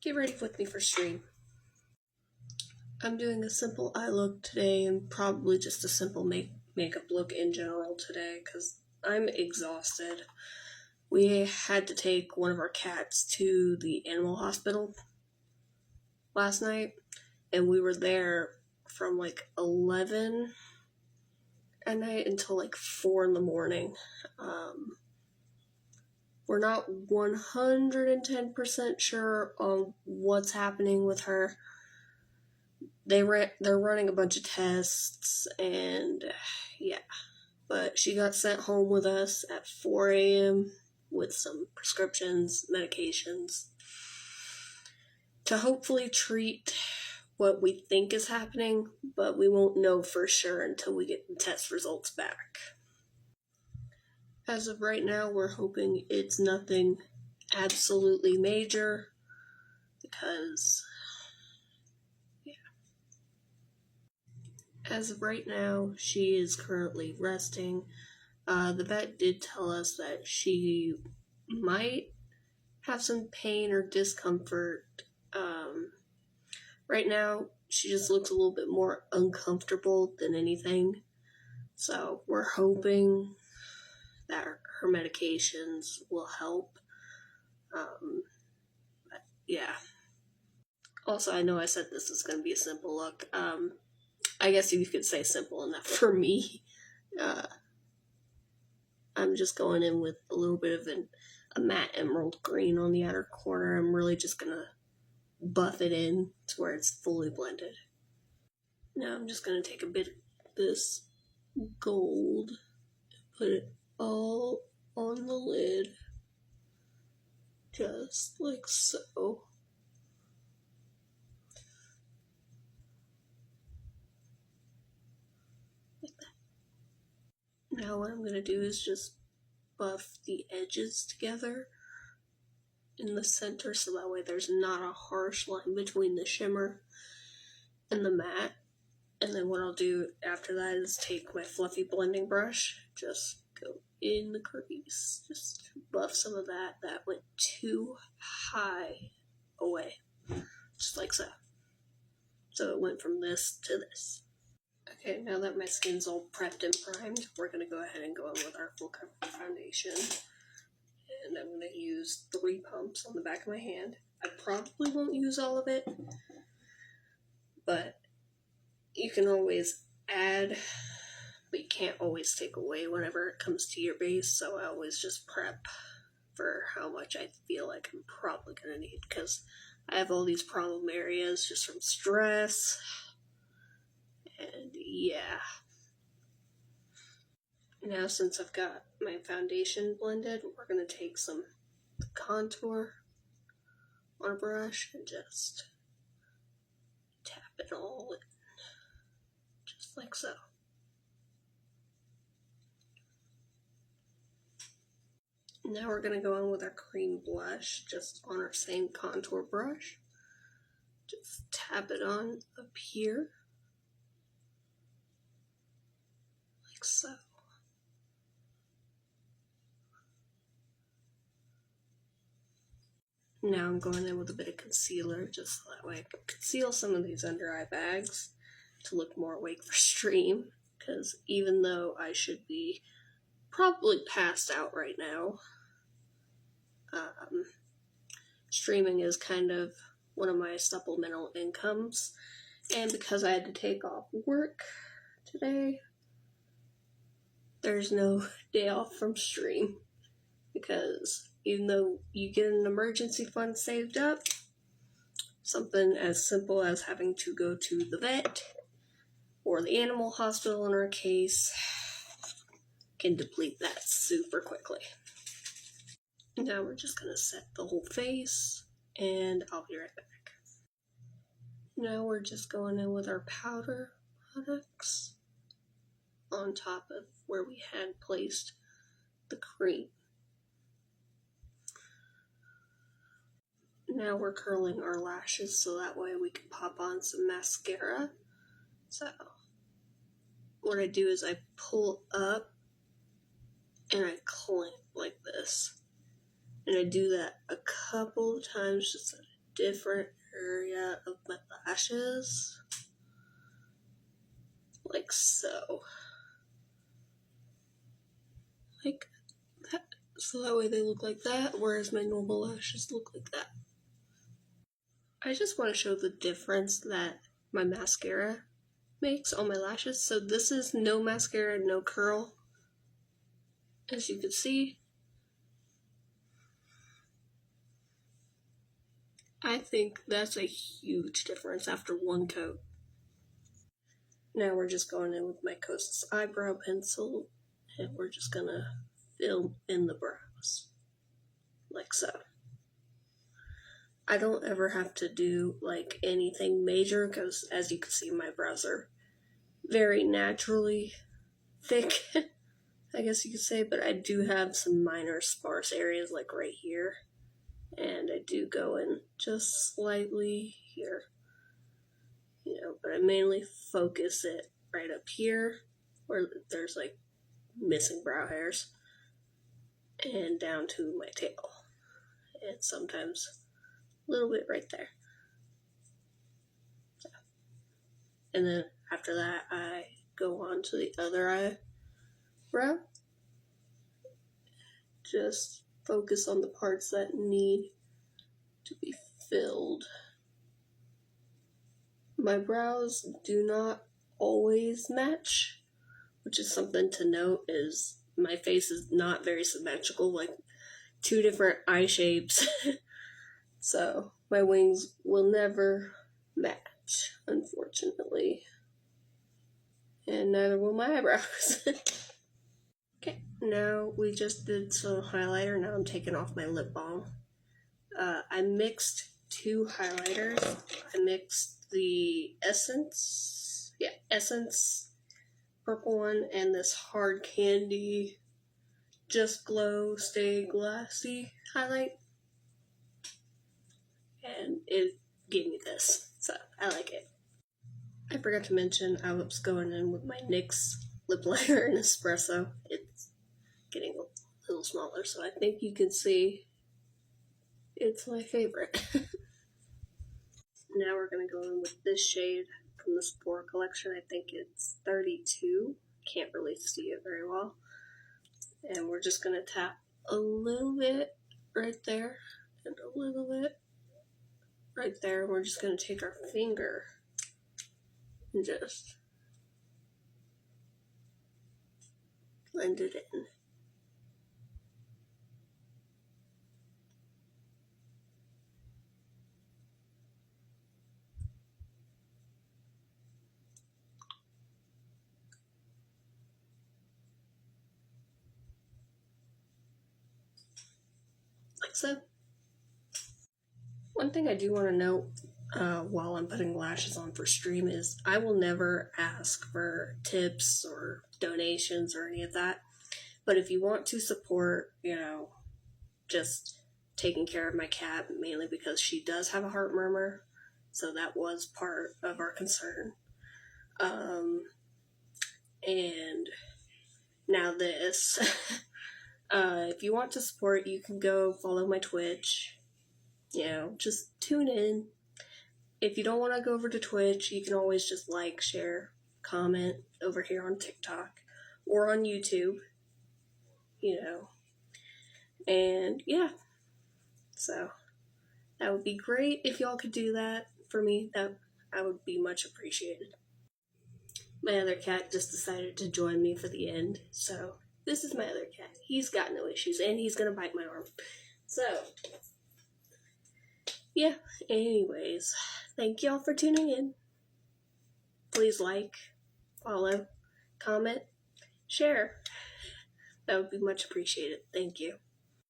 Get ready with me for stream. I'm doing a simple eye look today and probably just a simple makeup look in general today because I'm exhausted. We had to take one of our cats to the animal hospital last night, and we were there from like 11 at night until like 4 in the morning. We're not 110% sure on what's happening with her. They're running a bunch of tests, and yeah. But she got sent home with us at 4 a.m. with some prescriptions, medications, to hopefully treat what we think is happening, but we won't know for sure until we get the test results back. As of right now, we're hoping it's nothing absolutely major, because, yeah. As of right now, she is currently resting. The vet did tell us that she might have some pain or discomfort. Right now, she just looks a little bit more uncomfortable than anything. So we're hoping that her medications will help. But yeah. Also, I know I said this is going to be a simple look. I guess you could say simple enough for me. I'm just going in with a little bit of a matte emerald green on the outer corner. I'm really just going to buff it in to where it's fully blended. Now I'm just going to take a bit of this gold and put it all on the lid, just like so. Like that. Now what I'm going to do is just buff the edges together in the center, so that way there's not a harsh line between the shimmer and the matte. And then what I'll do after that is take my fluffy blending brush, just go in the crease, just buff some of that went too high away, just like so. So it went from this to this. Okay, now that my skin's all prepped and primed, we're going to go ahead and go in with our full coverage foundation. And I'm going to use 3 pumps on the back of my hand. I probably won't use all of it, but you can always add, but you can't always take away whenever it comes to your base, so I always just prep for how much I feel like I'm probably going to need, because I have all these problem areas just from stress, and yeah. Now, since I've got my foundation blended, we're going to take some contour on a brush and just tap it all in, just like so. Now we're going to go in with our cream blush, just on our same contour brush. Just tap it on up here, like so. Now I'm going in with a bit of concealer, just so that way I can conceal some of these under eye bags to look more awake for stream, because even though I should be probably passed out right now, streaming is kind of one of my supplemental incomes, and because I had to take off work today, there's no day off from stream, because even though you get an emergency fund saved up, something as simple as having to go to the vet or the animal hospital in our case can deplete that super quickly. Now we're just going to set the whole face, and I'll be right back. Now we're just going in with our powder products on top of where we had placed the cream. Now we're curling our lashes so that way we can pop on some mascara. So what I do is I pull up and I clamp like this. And I do that a couple of times just so it different area of my lashes, like so. Like that. So that way they look like that, whereas my normal lashes look like that. I just want to show the difference that my mascara makes on my lashes. So this is no mascara, no curl. As you can see, I think that's a huge difference after one coat. Now we're just going in with my Kosas eyebrow pencil, and we're just gonna fill in the brows, like so. I don't ever have to do like anything major because, as you can see, my brows are very naturally thick, I guess you could say, but I do have some minor sparse areas like right here, and I do go in just slightly here, but I mainly focus it right up here where there's like missing brow hairs and down to my tail, and sometimes a little bit right there. And then after that, I go on to the other eyebrow. Just focus on the parts that need to be filled. My brows do not always match, which is something to note, is my face is not very symmetrical, like 2 different eye shapes. So my wings will never match, unfortunately. And neither will my eyebrows. Okay, now we just did some highlighter. Now I'm taking off my lip balm. I mixed 2 highlighters. I mixed the Essence purple one, and this Hard Candy Just Glow Stay Glassy highlight. And it gave me this, so I like it. I forgot to mention I was going in with my NYX lip liner in Espresso. It's getting a little smaller, so I think you can see it's my favorite. Now we're going to go in with this shade from the Sephora collection. I think it's 32. Can't really see it very well. And we're just going to tap a little bit right there and a little bit right there. We're just going to take our finger and just blend it in. Like so. One thing I do want to note while I'm putting lashes on for stream is I will never ask for tips or donations or any of that. But if you want to support, just taking care of my cat, mainly because she does have a heart murmur, so that was part of our concern. And now this. If you want to support, you can go follow my Twitch. Just tune in. If you don't want to go over to Twitch, you can always just like, share, comment over here on TikTok or on YouTube, and yeah, so that would be great if y'all could do that for me. That I would be much appreciated. My other cat just decided to join me for the end, so this is my other cat. He's got no issues, and he's gonna bite my arm. So yeah, anyways, thank y'all for tuning in. Please like, follow, comment, share. That would be much appreciated. Thank you.